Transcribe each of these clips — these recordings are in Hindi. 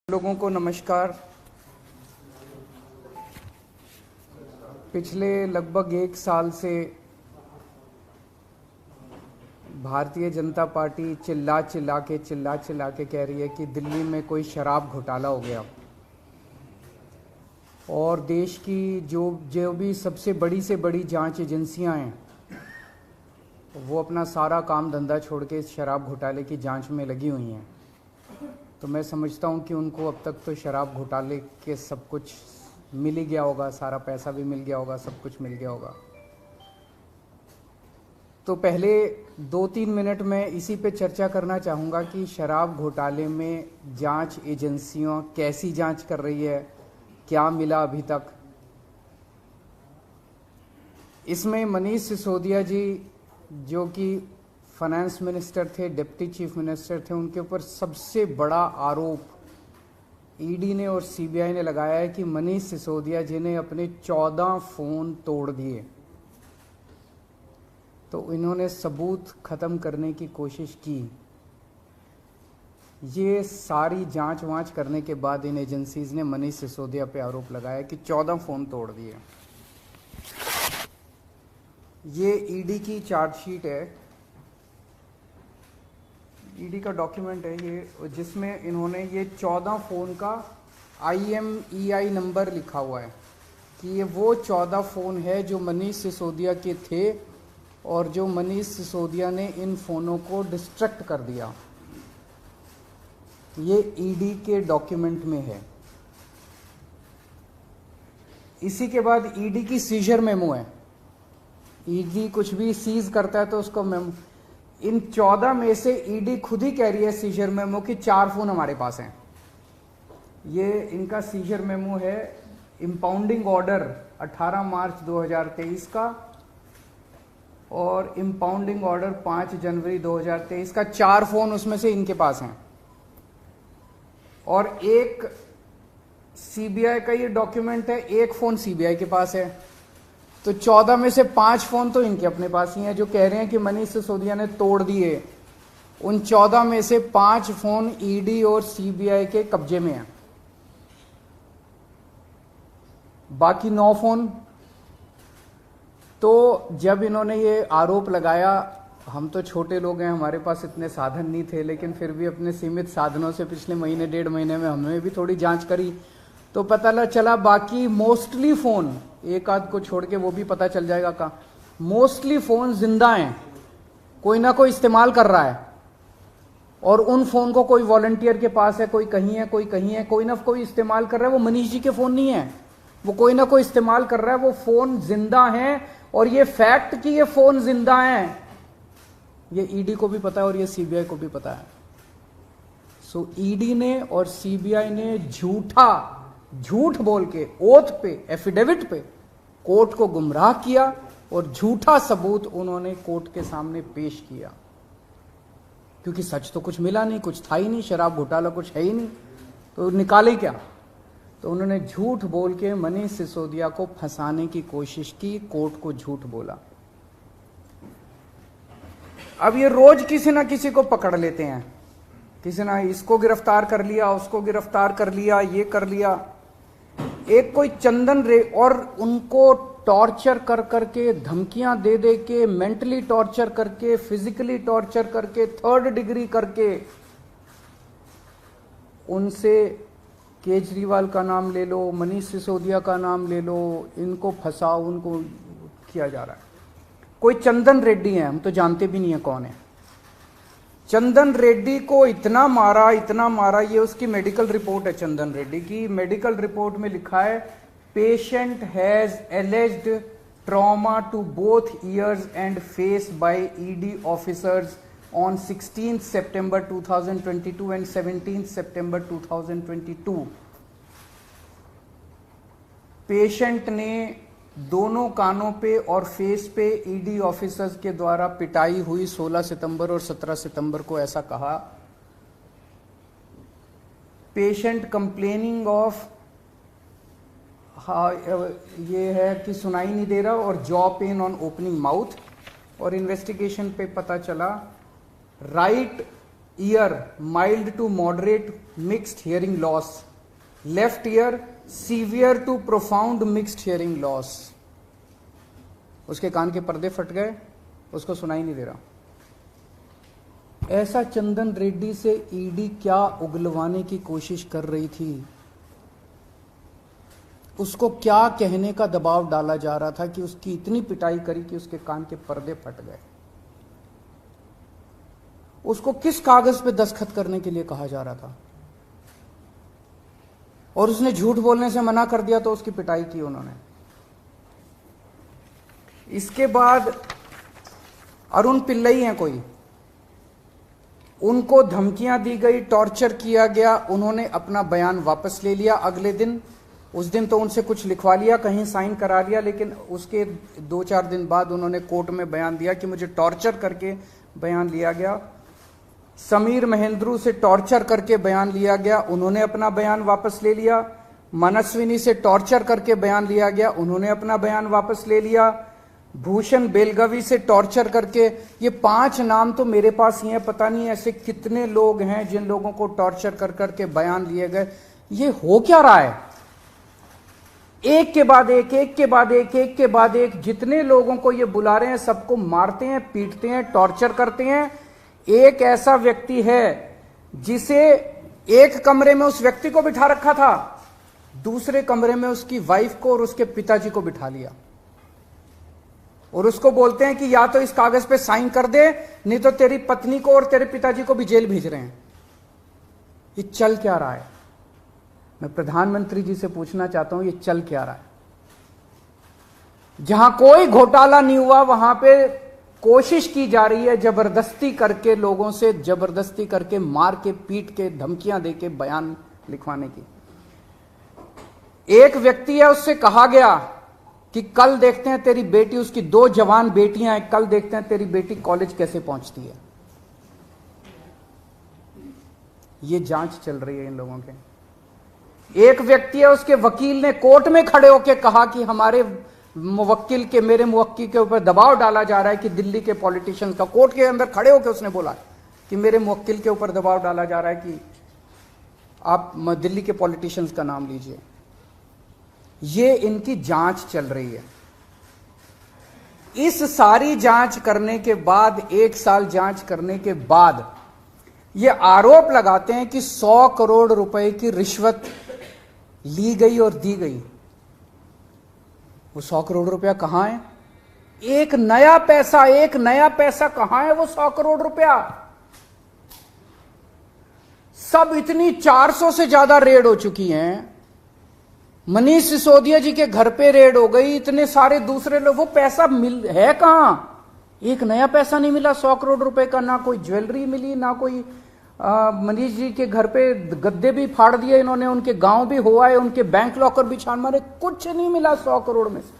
लोगों को नमस्कार। पिछले लगभग 1 साल से भारतीय जनता पार्टी चिल्ला चिल्ला के कह रही है कि दिल्ली में कोई शराब घोटाला हो गया और देश की जो भी सबसे बड़ी से बड़ी जांच एजेंसियां हैं वो अपना सारा काम धंधा छोड़ के इस शराब घोटाले की जांच में लगी हुई हैं। तो मैं समझता हूं कि उनको अब तक तो शराब घोटाले के सब कुछ मिल ही गया होगा, सारा पैसा भी मिल गया होगा, सब कुछ मिल गया होगा। तो पहले 2-3 मिनट में इसी पे चर्चा करना चाहूँगा कि शराब घोटाले में जांच एजेंसियां कैसी जांच कर रही है, क्या मिला अभी तक। इसमें मनीष सिसोदिया जी जो कि फाइनेंस मिनिस्टर थे, डिप्टी चीफ मिनिस्टर थे, उनके ऊपर सबसे बड़ा आरोप ईडी ने और सीबीआई ने लगाया है कि मनीष सिसोदिया जी ने अपने 14 फोन तोड़ दिए। तो इन्होंने सबूत खत्म करने की कोशिश की। ये सारी जांच वांच करने के बाद इन एजेंसीज ने मनीष सिसोदिया पे आरोप लगाया कि 14 फोन तोड़ दिए। ये ईडी की चार्जशीट है, ईडी का डॉक्यूमेंट है ये, जिसमें इन्होंने ये 14 फोन का IMEI नंबर लिखा हुआ है कि ये वो 14 फोन है जो मनीष सिसोदिया के थे और जो मनीष सिसोदिया ने इन फोनों को डिस्ट्रक्ट कर दिया। ये ईडी के डॉक्यूमेंट में है। इसी के बाद ईडी की सीजर मेमो है। ईडी कुछ भी सीज करता है तो उसको मेमो, इन 14 में से ईडी खुद ही कह रही है सीजर मेमो कि 4 फोन हमारे पास हैं। ये इनका सीजर मेमो है, इंपाउंडिंग ऑर्डर 18 मार्च 2023 का और इंपाउंडिंग ऑर्डर 5 जनवरी 2023 का। 4 फोन उसमें से इनके पास हैं और एक सीबीआई का ये डॉक्यूमेंट है, 1 फोन सीबीआई के पास है। तो 14 में से 5 फोन तो इनके अपने पास ही हैं जो कह रहे हैं कि मनीष सिसोदिया ने तोड़ दिए। उन 14 में से 5 फोन ईडी और सीबीआई के कब्जे में हैं। बाकी 9 फोन, तो जब इन्होंने ये आरोप लगाया, हम तो छोटे लोग हैं, हमारे पास इतने साधन नहीं थे, लेकिन फिर भी अपने सीमित साधनों से पिछले महीने 1.5 महीने में हमने भी थोड़ी जांच करी तो पता चला बाकी मोस्टली फोन, एक आध को छोड़ के वो भी पता चल जाएगा का, मोस्टली फोन जिंदा हैं, कोई ना कोई इस्तेमाल कर रहा है। और उन फोन को कोई वॉलंटियर के पास है, कोई कहीं है, कोई कहीं है, कोई ना कोई इस्तेमाल कर रहा है। वो मनीष जी के फोन नहीं है, वो कोई ना कोई इस्तेमाल कर रहा है। वो फोन जिंदा हैं और ये फैक्ट कि ये फोन जिंदा हैं ये ईडी को भी पता है और ये सीबीआई को भी पता है। सो ईडी ने और सीबीआई ने झूठ बोल के ओथ पे, एफिडेविट पे कोर्ट को गुमराह किया और झूठा सबूत उन्होंने कोर्ट के सामने पेश किया, क्योंकि सच तो कुछ मिला नहीं, कुछ था ही नहीं, शराब घोटाला कुछ है ही नहीं, तो निकाले क्या। तो उन्होंने झूठ बोल के मनीष सिसोदिया को फंसाने की कोशिश की, कोर्ट को झूठ बोला। अब ये रोज किसी ना किसी को पकड़ लेते हैं, किसी ना इसको गिरफ्तार कर लिया, उसको गिरफ्तार कर लिया, ये कर लिया। एक कोई चंदन रे, और उनको टॉर्चर कर करके, धमकियां दे दे के, मेंटली टॉर्चर करके, फिजिकली टॉर्चर करके, 3rd डिग्री करके उनसे केजरीवाल का नाम ले लो, मनीष सिसोदिया का नाम ले लो, इनको फंसाओ, उनको किया जा रहा है। कोई चंदन रेड्डी है, हम तो जानते भी नहीं है कौन है। चंदन रेड्डी को इतना मारा, ये उसकी मेडिकल रिपोर्ट है। चंदन रेड्डी की मेडिकल रिपोर्ट में लिखा है, patient has alleged trauma to both ears and face by ED officers on 16 सितंबर 2022 एंड 17 सितंबर 2022। पेशेंट ने दोनों कानों पे और फेस पे ईडी ऑफिसर्स के द्वारा पिटाई हुई 16 सितंबर और 17 सितंबर को, ऐसा कहा। पेशेंट कंप्लेनिंग ऑफ, ये है कि सुनाई नहीं दे रहा, और jaw pain on opening mouth. और इन्वेस्टिगेशन पे पता चला right ear mild to moderate mixed hearing loss, left ear severe to profound mixed hearing loss. उसके कान के पर्दे फट गए, उसको सुनाई नहीं दे रहा। ऐसा चंदन रेड्डी से ईडी क्या उगलवाने की कोशिश कर रही थी? उसको क्या कहने का दबाव डाला जा रहा था कि उसकी इतनी पिटाई करी कि उसके कान के पर्दे फट गए? उसको किस कागज पे दस्तखत करने के लिए कहा जा रहा था? और उसने झूठ बोलने से मना कर दिया तो उसकी पिटाई की उन्होंने। इसके बाद अरुण पिल्लई हैं कोई, उनको धमकियां दी गई, टॉर्चर किया गया, उन्होंने अपना बयान वापस ले लिया अगले दिन। उस दिन तो उनसे कुछ लिखवा लिया, कहीं साइन करा लिया, लेकिन उसके 2-4 दिन बाद उन्होंने कोर्ट में बयान दिया कि मुझे टॉर्चर करके बयान लिया गया। समीर महेंद्रू से टॉर्चर करके बयान लिया गया, उन्होंने अपना बयान वापस ले लिया। मनस्विनी से टॉर्चर करके बयान लिया गया, उन्होंने अपना बयान वापस ले लिया। भूषण बेलगवी से टॉर्चर करके, ये 5 नाम तो मेरे पास ही हैं, पता नहीं ऐसे कितने लोग हैं जिन लोगों को टॉर्चर कर करके बयान लिए गए। ये हो क्या रहा है? एक के बाद एक, एक के बाद एक, एक के बाद एक, जितने लोगों को ये बुला रहे हैं सबको मारते हैं, पीटते हैं, टॉर्चर करते हैं। एक ऐसा व्यक्ति है जिसे एक कमरे में उस व्यक्ति को बिठा रखा था, दूसरे कमरे में उसकी वाइफ को और उसके पिताजी को बिठा लिया, और उसको बोलते हैं कि या तो इस कागज पे साइन कर दे, नहीं तो तेरी पत्नी को और तेरे पिताजी को भी जेल भेज रहे हैं। ये चल क्या रहा है? मैं प्रधानमंत्री जी से पूछना चाहता हूं, ये चल क्या रहा है? जहां कोई घोटाला नहीं हुआ वहां पे कोशिश की जा रही है जबरदस्ती करके, लोगों से जबरदस्ती करके, मार के, पीट के, धमकियां दे के बयान लिखवाने की। एक व्यक्ति है, उससे कहा गया कि कल देखते हैं तेरी बेटी, उसकी 2 जवान बेटियां हैं, कल देखते हैं तेरी बेटी कॉलेज कैसे पहुंचती है। ये जांच चल रही है इन लोगों के। एक व्यक्ति है, उसके वकील ने कोर्ट में खड़े होकर कहा कि हमारे मुवक्किल के, मेरे मुवक्किल के ऊपर दबाव डाला जा रहा है कि दिल्ली के पॉलिटिशियंस का, कोर्ट के अंदर खड़े होकर उसने बोला कि मेरे मुवक्किल के ऊपर दबाव डाला जा रहा है कि आप दिल्ली के पॉलिटिशियंस का नाम लीजिए। ये इनकी जांच चल रही है। इस सारी जांच करने के बाद, 1 साल जांच करने के बाद, ये आरोप लगाते हैं कि 100 करोड़ रुपए की रिश्वत ली गई और दी गई। वो 100 करोड़ रुपया कहां है? एक नया पैसा कहां है वो 100 करोड़ रुपया? सब इतनी 400 से ज्यादा रेड हो चुकी हैं। मनीष सिसोदिया जी के घर पे रेड हो गई, इतने सारे दूसरे लोग, वो पैसा है कहां? एक नया पैसा नहीं मिला 100 करोड़ रुपए का, ना कोई ज्वेलरी मिली, ना कोई मनीष जी के घर पे गद्दे भी फाड़ दिए इन्होंने, उनके गांव भी हुआ है, उनके बैंक लॉकर भी छान मारे, कुछ नहीं मिला 100 करोड़ में से।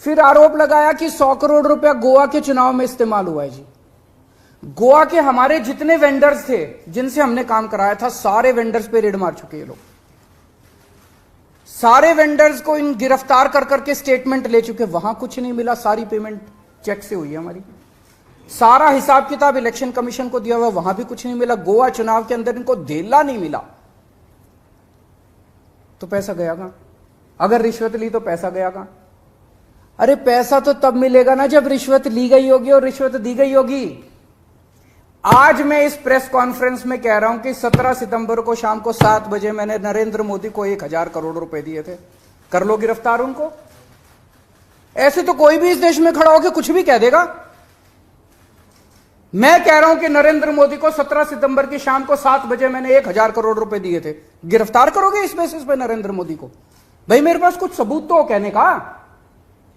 फिर आरोप लगाया कि 100 करोड़ रुपया गोवा के चुनाव में इस्तेमाल हुआ है। जी, गोवा के हमारे जितने वेंडर्स थे जिनसे हमने काम कराया था, सारे वेंडर्स पे रेड मार चुके ये लोग। सारे वेंडर्स को इन गिरफ्तार कर करके स्टेटमेंट ले चुके, वहां कुछ नहीं मिला, सारी पेमेंट चेक से हुई है हमारी। सारा हिसाब किताब इलेक्शन कमीशन को दिया हुआ, वहां भी कुछ नहीं मिला। गोवा चुनाव के अंदर इनको धेला नहीं मिला, तो पैसा गया कहां? अगर रिश्वत ली तो पैसा गया कहां? अरे पैसा तो तब मिलेगा ना जब रिश्वत ली गई होगी और रिश्वत दी गई होगी। आज मैं इस प्रेस कॉन्फ्रेंस में कह रहा हूं कि 17 सितंबर को शाम को 7 बजे मैंने नरेंद्र मोदी को 1000 करोड़ रुपए दिए थे। कर लो गिरफ्तार उनको। ऐसे तो कोई भी इस देश में खड़ा होकर कुछ भी कह देगा। मैं कह रहा हूं कि नरेंद्र मोदी को 17 सितंबर की शाम को 7 बजे मैंने 1000 करोड़ रुपए दिए थे। गिरफ्तार करोगे इस बेसिस पे नरेंद्र मोदी को? भाई मेरे पास कुछ सबूत तो हो कहने का।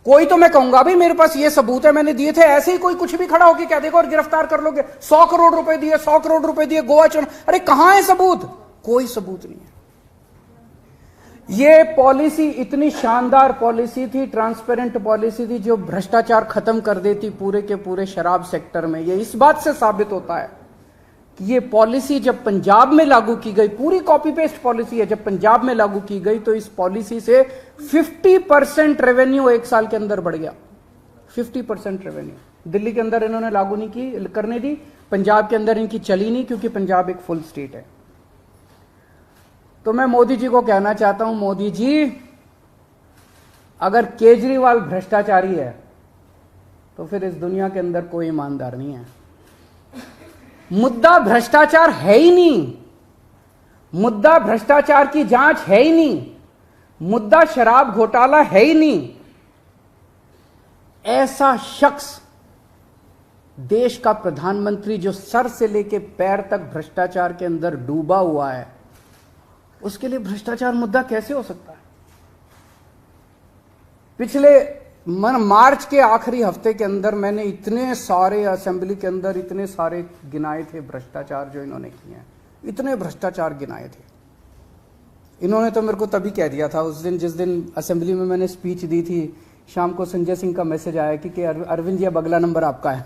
कोई तो मैं कहूंगा भाई मेरे पास ये सबूत है, मैंने दिए थे। ऐसे ही कोई कुछ भी खड़ा होकर कह देगा और गिरफ्तार कर लोगे। 100 करोड़ रुपए दिए, 100 करोड़ रुपए दिए गोवा चुनाव। अरे कहां है सबूत? कोई सबूत नहीं है। ये पॉलिसी इतनी शानदार पॉलिसी थी, ट्रांसपेरेंट पॉलिसी थी, जो भ्रष्टाचार खत्म कर देती पूरे के पूरे शराब सेक्टर में। ये इस बात से साबित होता है कि ये पॉलिसी जब पंजाब में लागू की गई, पूरी कॉपी पेस्ट पॉलिसी है, जब पंजाब में लागू की गई तो इस पॉलिसी से 50% रेवेन्यू 1 साल के अंदर बढ़ गया। 50% रेवेन्यू दिल्ली के अंदर इन्होंने लागू नहीं की, करने दी, पंजाब के अंदर इनकी चली नहीं, क्योंकि पंजाब एक फुल स्टेट है। तो मैं मोदी जी को कहना चाहता हूं, मोदी जी अगर केजरीवाल भ्रष्टाचारी है तो फिर इस दुनिया के अंदर कोई ईमानदार नहीं है। मुद्दा भ्रष्टाचार है ही नहीं, मुद्दा भ्रष्टाचार की जांच है ही नहीं, मुद्दा शराब घोटाला है ही नहीं। ऐसा शख्स देश का प्रधानमंत्री जो सर से लेकर पैर तक भ्रष्टाचार के अंदर डूबा हुआ है, उसके लिए भ्रष्टाचार मुद्दा कैसे हो सकता है? पिछले मार्च के आखिरी हफ्ते के अंदर मैंने इतने सारे असेंबली के अंदर इतने सारे गिनाए थे भ्रष्टाचार जो इन्होंने किए हैं, इतने भ्रष्टाचार गिनाए थे। इन्होंने तो मेरे को तभी कह दिया था उस दिन, जिस दिन असेंबली में मैंने स्पीच दी थी, शाम को संजय सिंह का मैसेज आया कि अरविंद जी अब अगला नंबर आपका है।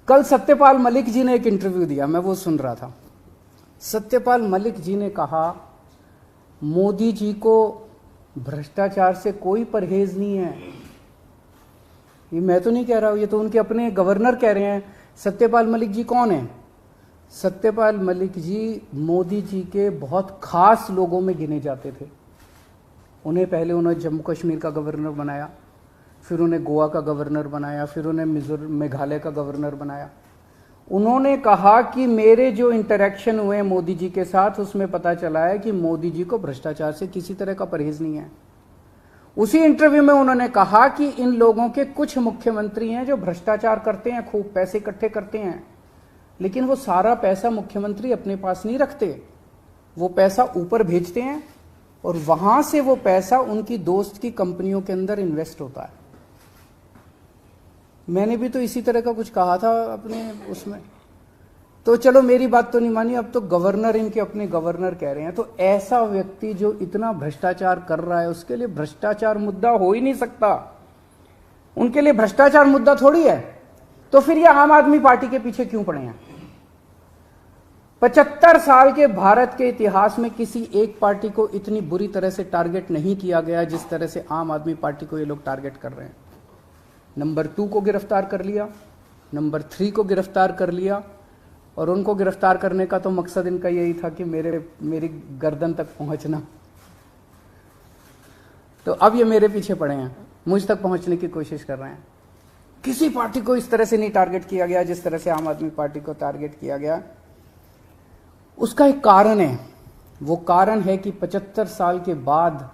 कल सत्यपाल मलिक जी ने एक इंटरव्यू दिया, मैं वो सुन रहा था। सत्यपाल मलिक जी ने कहा मोदी जी को भ्रष्टाचार से कोई परहेज नहीं है। ये मैं तो नहीं कह रहा हूं, ये तो उनके अपने गवर्नर कह रहे हैं। सत्यपाल मलिक जी कौन है? सत्यपाल मलिक जी मोदी जी के बहुत खास लोगों में गिने जाते थे। पहले उन्हें जम्मू कश्मीर का गवर्नर बनाया, फिर उन्हें गोवा का गवर्नर बनाया, फिर उन्हें मेघालय का गवर्नर बनाया। उन्होंने कहा कि मेरे जो इंटरेक्शन हुए मोदी जी के साथ, उसमें पता चला है कि मोदी जी को भ्रष्टाचार से किसी तरह का परहेज नहीं है। उसी इंटरव्यू में उन्होंने कहा कि इन लोगों के कुछ मुख्यमंत्री हैं जो भ्रष्टाचार करते हैं, खूब पैसे इकट्ठे करते हैं, लेकिन वो सारा पैसा मुख्यमंत्री अपने पास नहीं रखते, वो पैसा ऊपर भेजते हैं और वहां से वो पैसा उनकी दोस्त की कंपनियों के अंदर इन्वेस्ट होता है। मैंने भी तो इसी तरह का कुछ कहा था अपने उसमें। तो चलो मेरी बात तो नहीं मानी, अब तो गवर्नर इनके अपने गवर्नर कह रहे हैं। तो ऐसा व्यक्ति जो इतना भ्रष्टाचार कर रहा है, उसके लिए भ्रष्टाचार मुद्दा हो ही नहीं सकता। उनके लिए भ्रष्टाचार मुद्दा थोड़ी है। तो फिर ये आम आदमी पार्टी के पीछे क्यों पड़े हैं? 75 साल के भारत के इतिहास में किसी एक पार्टी को इतनी बुरी तरह से टारगेट नहीं किया गया जिस तरह से आम आदमी पार्टी को ये लोग टारगेट कर रहे हैं। नंबर 2 को गिरफ्तार कर लिया, नंबर 3 को गिरफ्तार कर लिया, और उनको गिरफ्तार करने का तो मकसद इनका यही था कि मेरी गर्दन तक पहुंचना। तो अब ये मेरे पीछे पड़े हैं, मुझ तक पहुंचने की कोशिश कर रहे हैं। किसी पार्टी को इस तरह से नहीं टारगेट किया गया जिस तरह से आम आदमी पार्टी को टारगेट किया गया। उसका एक कारण है, वो कारण है कि 75 साल के बाद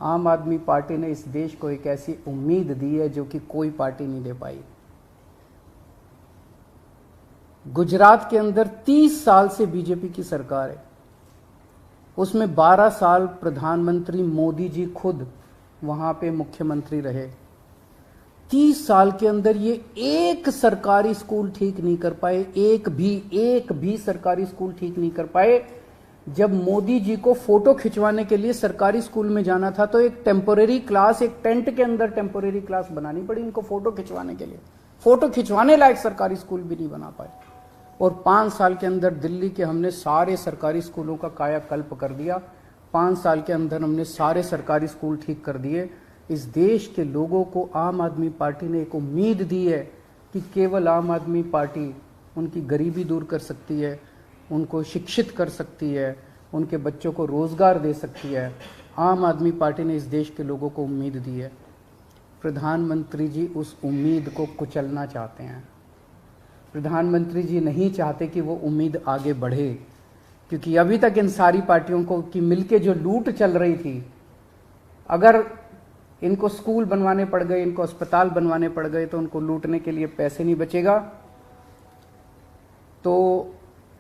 आम आदमी पार्टी ने इस देश को एक ऐसी उम्मीद दी है जो कि कोई पार्टी नहीं दे पाई। गुजरात के अंदर 30 साल से बीजेपी की सरकार है, उसमें 12 साल प्रधानमंत्री मोदी जी खुद वहां पे मुख्यमंत्री रहे। 30 साल के अंदर ये एक सरकारी स्कूल ठीक नहीं कर पाए, एक भी सरकारी स्कूल ठीक नहीं कर पाए। जब मोदी जी को फोटो खिंचवाने के लिए सरकारी स्कूल में जाना था तो एक टेम्पोरेरी क्लास, एक टेंट के अंदर टेम्पोरेरी क्लास बनानी पड़ी इनको फोटो खिंचवाने के लिए। फोटो खिंचवाने लायक सरकारी स्कूल भी नहीं बना पाए। और 5 साल के अंदर दिल्ली के हमने सारे सरकारी स्कूलों का कायाकल्प कर दिया। 5 साल के अंदर हमने सारे सरकारी स्कूल ठीक कर दिए। इस देश के लोगों को आम आदमी पार्टी ने एक उम्मीद दी है कि केवल आम आदमी पार्टी उनकी गरीबी दूर कर सकती है, उनको शिक्षित कर सकती है, उनके बच्चों को रोजगार दे सकती है। आम आदमी पार्टी ने इस देश के लोगों को उम्मीद दी है। प्रधानमंत्री जी उस उम्मीद को कुचलना चाहते हैं। प्रधानमंत्री जी नहीं चाहते कि वो उम्मीद आगे बढ़े, क्योंकि अभी तक इन सारी पार्टियों को की मिलके जो लूट चल रही थी, अगर इनको स्कूल बनवाने पड़ गए, इनको अस्पताल बनवाने पड़ गए, तो उनको लूटने के लिए पैसे नहीं बचेगा। तो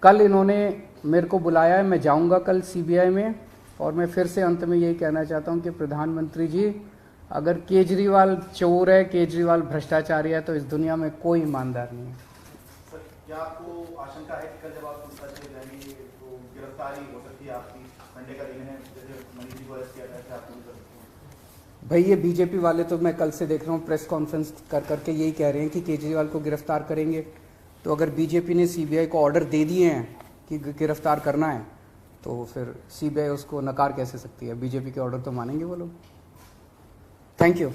कल इन्होंने मेरे को बुलाया है, मैं जाऊंगा कल सीबीआई में, और मैं फिर से अंत में यही कहना चाहता हूं कि प्रधानमंत्री जी, अगर केजरीवाल चोर है, केजरीवाल भ्रष्टाचारी है, तो इस दुनिया में कोई ईमानदार नहीं है। सर, क्या आपको आशंका है कि कल जब आप चले जाएंगे तो गिरफ्तारी हो सकती है आपकी? संडे का दिन है, जैसे मनीष जी को अरेस्ट किया था, आप भाई ये बीजेपी वाले तो मैं कल से देख रहा हूँ प्रेस कॉन्फ्रेंस कर करके यही कह रहे हैं कि केजरीवाल को गिरफ्तार करेंगे। तो अगर बीजेपी ने सीबीआई को ऑर्डर दे दिए हैं कि गिरफ्तार करना है, तो फिर सीबीआई उसको नकार कैसे सकती है? बीजेपी के ऑर्डर तो मानेंगे वो लोग। Thank you.